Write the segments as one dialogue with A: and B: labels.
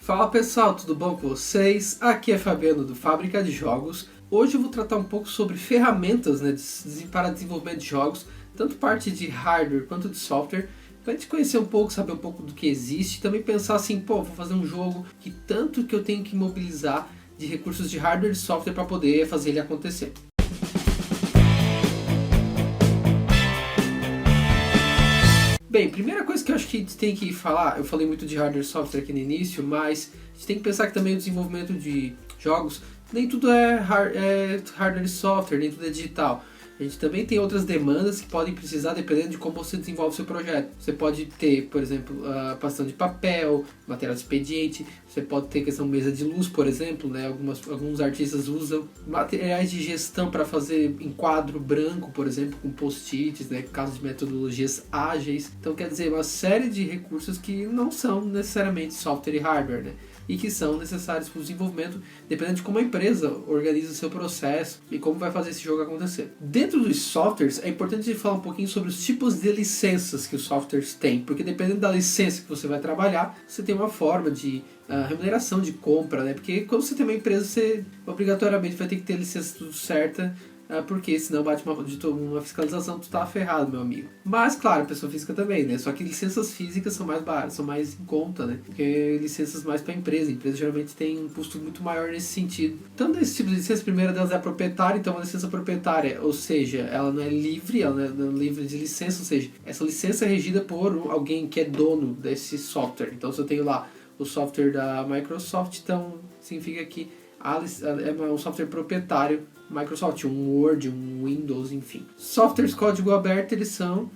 A: Fala pessoal, tudo bom com vocês? Aqui é Fabiano do Fábrica de Jogos. Hoje eu vou tratar um pouco sobre ferramentas para desenvolvimento de jogos, tanto parte de hardware quanto de software, para a gente conhecer um pouco, saber um pouco do que existe e também pensar assim, vou fazer um jogo que tanto que eu tenho que mobilizar de recursos de hardware e software para poder fazer ele acontecer. Bem, primeira coisa que eu acho que a gente tem que falar, eu falei muito de hardware e software aqui no início, mas a gente tem que pensar que também o desenvolvimento de jogos, nem tudo é hardware e software, nem tudo é digital. A gente também tem outras demandas que podem precisar dependendo de como você desenvolve o seu projeto. Você pode ter, por exemplo, a passão de papel, material de expediente, você pode ter questão de mesa de luz, por exemplo, né? Alguns artistas usam materiais de gestão para fazer enquadro branco, por exemplo, com post-its, né? Caso de metodologias ágeis. Então, quer dizer, uma série de recursos que não são necessariamente software e hardware, né? E que são necessários para o desenvolvimento, dependendo de como a empresa organiza o seu processo e como vai fazer esse jogo acontecer. Dentro dos softwares, é importante a gente falar um pouquinho sobre os tipos de licenças que os softwares têm, porque dependendo da licença que você vai trabalhar, você tem uma forma de remuneração de compra, né? Porque quando você tem uma empresa, você obrigatoriamente vai ter que ter a licença tudo certa, porque senão bate uma fiscalização, tu tá ferrado, meu amigo. Mas, claro, pessoa física também, né? Só que licenças físicas são mais baratas, são mais em conta, né? Porque licenças mais para empresa. A empresa geralmente tem um custo muito maior nesse sentido. Então, desse tipo de licença, a primeira delas é a proprietária. Então, uma licença proprietária, ou seja, ela não é livre, ela não é livre de licença, ou seja, essa licença é regida por alguém que é dono desse software. Então, se eu tenho lá o software da Microsoft, então significa que é um software proprietário Microsoft, um Word, um Windows, enfim. Softwares código aberto, eles são,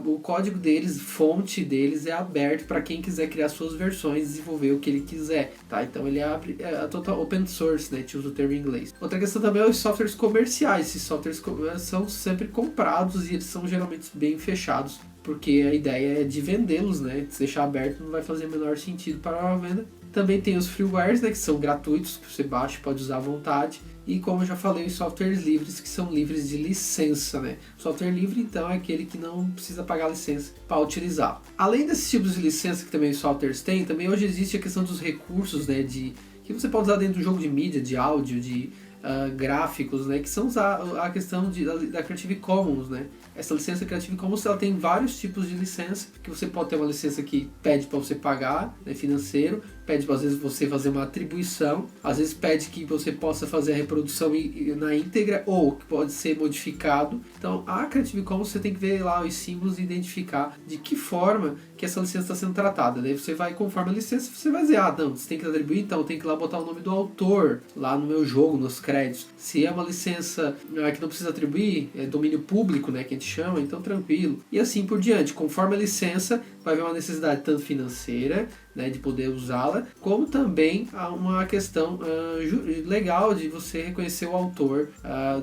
A: o código deles, fonte deles é aberto para quem quiser criar suas versões e desenvolver o que ele quiser, tá? Então ele é total open source, né? Te usa o termo em inglês. Outra questão também é os softwares comerciais. Esses softwares são sempre comprados e eles são geralmente bem fechados, porque a ideia é de vendê-los, né? Se deixar aberto não vai fazer o menor sentido para a venda. Também tem os freewares, né, que são gratuitos, que você baixa e pode usar à vontade. E como eu já falei, os softwares livres, que são livres de licença, né? O software livre, então, é aquele que não precisa pagar licença para utilizar. Além desses tipos de licença que também os softwares têm, também hoje existe a questão dos recursos, né, que você pode usar dentro do jogo de mídia, de áudio, de gráficos, né, que são a questão da Creative Commons, né? Essa licença Creative Commons, ela tem vários tipos de licença, que você pode ter uma licença que pede para você pagar, né, financeiro, pede às vezes você fazer uma atribuição, às vezes pede que você possa fazer a reprodução na íntegra, ou que pode ser modificado. Então a Creative Commons você tem que ver lá os símbolos e identificar de que forma que essa licença está sendo tratada. Daí você vai, conforme a licença, você vai dizer, não, você tem que atribuir, então tem que ir lá botar o nome do autor lá no meu jogo, nos créditos. Se é uma licença que não precisa atribuir, é domínio público, né, que a gente chama, então tranquilo. E assim por diante, conforme a licença, vai haver uma necessidade tanto financeira, né, de poder usá-la, como também uma questão legal de você reconhecer o autor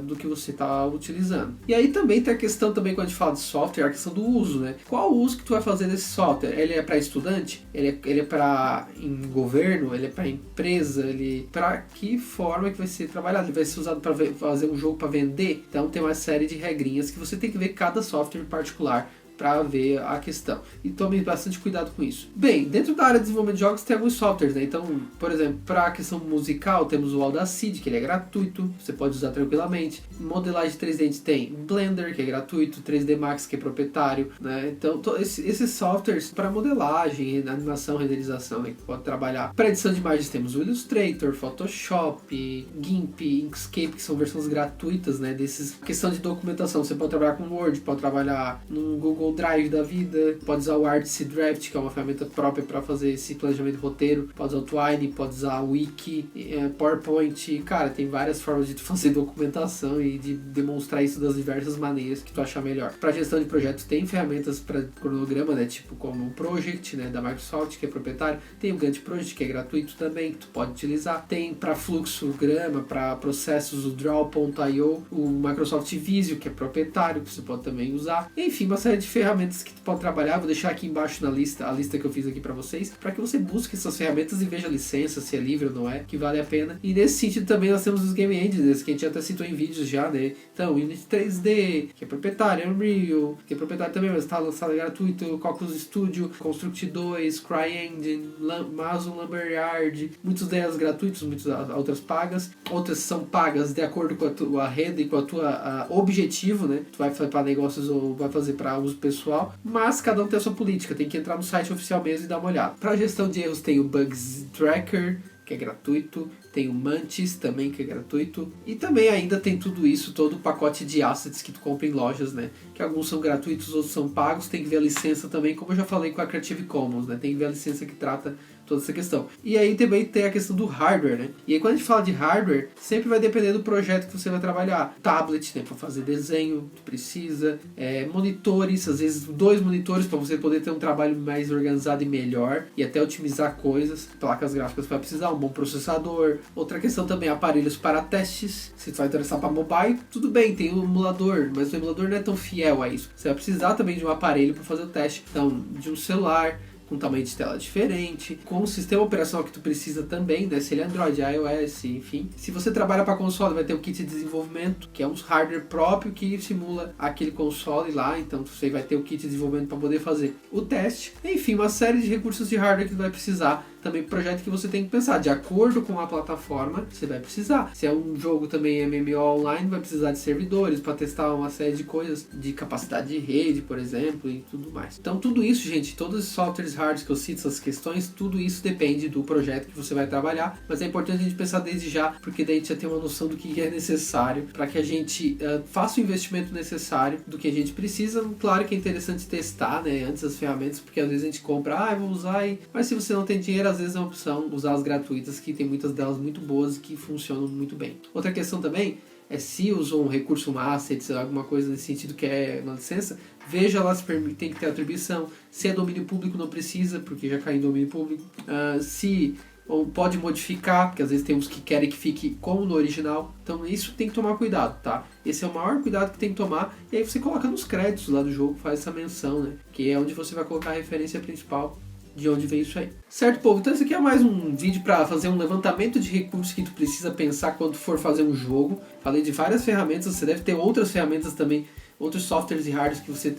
A: do que você está utilizando. E aí também tem a questão, também quando a gente fala de software, a questão do uso, né? Qual o uso que tu vai fazer desse software? Ele é para estudante? Ele é para governo? Ele é para empresa? Para que forma que vai ser trabalhado? Ele vai ser usado para fazer um jogo para vender? Então tem uma série de regrinhas que você tem que ver cada software em particular para ver a questão. E tome bastante cuidado com isso. Bem, dentro da área de desenvolvimento de jogos tem alguns softwares, né? Então, por exemplo, para a questão musical temos o Audacity, que ele é gratuito, você pode usar tranquilamente. Modelagem 3D a gente tem Blender, que é gratuito, 3D Max, que é proprietário, né? Então, esses softwares para modelagem, animação, renderização, né? Que pode trabalhar. Para edição de imagens temos o Illustrator, Photoshop, GIMP, Inkscape, que são versões gratuitas, né? Questão de documentação, você pode trabalhar com Word, pode trabalhar no Google Drive da vida, pode usar o Artsy Draft, que é uma ferramenta própria para fazer esse planejamento de roteiro, pode usar o Twine, pode usar o Wiki, PowerPoint, cara, tem várias formas de fazer documentação e de demonstrar isso das diversas maneiras que tu achar melhor. Para gestão de projetos tem ferramentas para cronograma, né, tipo como o Project, né, da Microsoft, que é proprietário, tem o Gantt Project, que é gratuito também, que tu pode utilizar, tem para fluxograma, para processos o Draw.io, o Microsoft Visio, que é proprietário, que você pode também usar, enfim, uma série de ferramentas que tu pode trabalhar. Vou deixar aqui embaixo na lista, a lista que eu fiz aqui para vocês, para que você busque essas ferramentas e veja a licença, se é livre ou não é, que vale a pena. E nesse sentido também nós temos os Game Engines, que a gente até citou em vídeos já, né? Então, Unity 3D, que é proprietário, Unreal, que é proprietário também, mas está lançado gratuito, Cocos Studio, Construct 2, CryEngine, Amazon Lumberyard, muitos delas gratuitos, muitas outras pagas, outras são pagas de acordo com a tua renda e com a tua objetivo, né? Tu vai fazer para negócios ou vai fazer para uso pessoal, mas cada um tem a sua política, tem que entrar no site oficial mesmo e dar uma olhada. Para gestão de erros tem o Bugs Tracker, que é gratuito, tem o Mantis também, que é gratuito, e também ainda tem tudo isso, todo o pacote de assets que tu compra em lojas, né, que alguns são gratuitos, outros são pagos, tem que ver a licença também, como eu já falei com a Creative Commons, né, tem que ver a licença que trata toda essa questão. E aí também tem a questão do hardware, né, e aí quando a gente fala de hardware, sempre vai depender do projeto que você vai trabalhar. Tablet, né, para fazer desenho, tu precisa, monitores, às vezes 2 monitores para você poder ter um trabalho mais organizado e melhor, e até otimizar coisas. Placas gráficas vai precisar, um bom processador. Outra questão também, aparelhos para testes. Se tu vai interessar para mobile, tudo bem, tem um emulador, mas o emulador não é tão fiel a isso. Você vai precisar também de um aparelho para fazer o teste, então de um celular com tamanho de tela diferente, com o sistema operacional que tu precisa também, né? Se ele é Android, iOS, enfim. Se você trabalha para console, vai ter o kit de desenvolvimento, que é um hardware próprio que simula aquele console lá, então você vai ter o kit de desenvolvimento para poder fazer o teste. Enfim, uma série de recursos de hardware que tu vai precisar. Também projeto que você tem que pensar, de acordo com a plataforma, você vai precisar. Se é um jogo também MMO online, vai precisar de servidores para testar uma série de coisas, de capacidade de rede, por exemplo, e tudo mais. Então tudo isso, gente, todos os softwares hardware que eu cito, essas questões, tudo isso depende do projeto que você vai trabalhar, mas é importante a gente pensar desde já, porque daí a gente já tem uma noção do que é necessário, para que a gente faça o investimento necessário do que a gente precisa. Claro que é interessante testar, né, antes as ferramentas, porque às vezes a gente compra, vou usar, mas se você não tem dinheiro, às vezes é uma opção usar as gratuitas, que tem muitas delas muito boas e que funcionam muito bem. Outra questão também é se usou um recurso, um asset, alguma coisa nesse sentido que é uma licença, veja lá se tem que ter atribuição. Se é domínio público, não precisa, porque já cai em domínio público. Se ou pode modificar, porque às vezes tem uns que querem que fique como no original. Então isso tem que tomar cuidado, tá? Esse é o maior cuidado que tem que tomar. E aí você coloca nos créditos lá do jogo, faz essa menção, né? Que é onde você vai colocar a referência principal de onde veio isso aí. Certo, povo? Então esse aqui é mais um vídeo para fazer um levantamento de recursos que tu precisa pensar quando for fazer um jogo. Falei de várias ferramentas, você deve ter outras ferramentas também, outros softwares e hardwares que você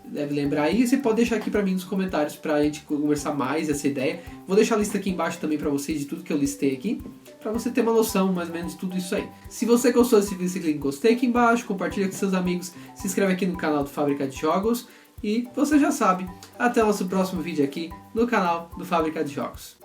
A: deve lembrar aí. E você pode deixar aqui para mim nos comentários para a gente conversar mais essa ideia. Vou deixar a lista aqui embaixo também para vocês de tudo que eu listei aqui, para você ter uma noção mais ou menos de tudo isso aí. Se você gostou desse vídeo, clique em gostei aqui embaixo, compartilha com seus amigos, se inscreve aqui no canal do Fábrica de Jogos. E você já sabe, até o nosso próximo vídeo aqui no canal do Fábrica de Jogos.